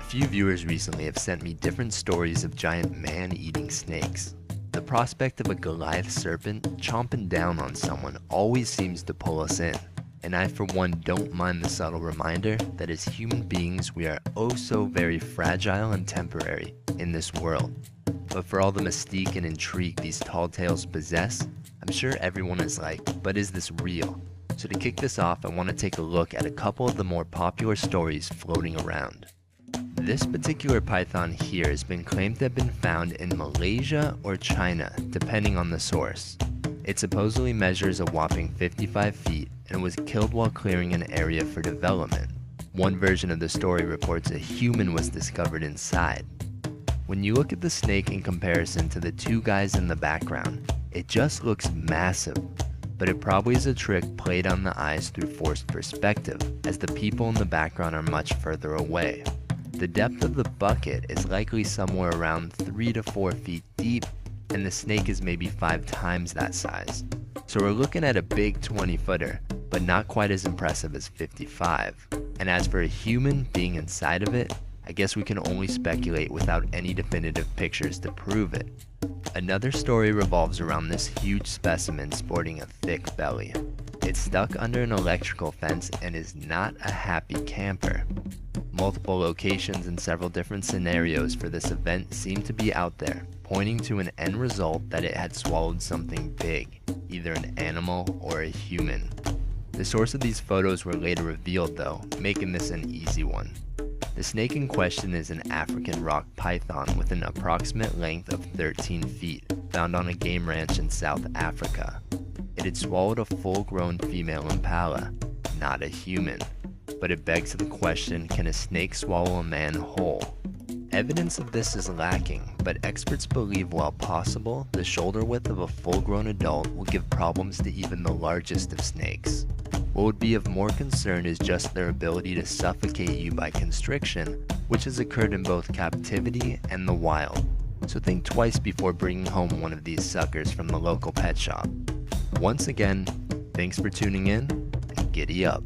few viewers recently have sent me different stories of giant man-eating snakes. The prospect of a Goliath serpent chomping down on someone always seems to pull us in, and I for one don't mind the subtle reminder that as human beings we are oh so very fragile and temporary in this world. But for all the mystique and intrigue these tall tales possess, I'm sure everyone is like, but is this real? So to kick this off, I want to take a look at a couple of the more popular stories floating around. This particular python here has been claimed to have been found in Malaysia or China, depending on the source. It supposedly measures a whopping 55 feet and was killed while clearing an area for development. One version of the story reports a human was discovered inside. When you look at the snake in comparison to the two guys in the background, it just looks massive, but it probably is a trick played on the eyes through forced perspective, as the people in the background are much further away. The depth of the bucket is likely somewhere around 3 to 4 feet deep, and the snake is maybe 5 times that size. So we're looking at a big 20-footer, but not quite as impressive as 55. And as for a human being inside of it, I guess we can only speculate without any definitive pictures to prove it. Another story revolves around this huge specimen sporting a thick belly. It's stuck under an electrical fence and is not a happy camper. Multiple locations and several different scenarios for this event seem to be out there, pointing to an end result that it had swallowed something big, either an animal or a human. The source of these photos were later revealed though, making this an easy one. The snake in question is an African rock python with an approximate length of 13 feet, found on a game ranch in South Africa. It had swallowed a full-grown female impala, not a human. But it begs the question, can a snake swallow a man whole? Evidence of this is lacking, but experts believe while possible, the shoulder width of a full-grown adult will give problems to even the largest of snakes. What would be of more concern is just their ability to suffocate you by constriction, which has occurred in both captivity and the wild. So think twice before bringing home one of these suckers from the local pet shop. Once again, thanks for tuning in, and giddy up.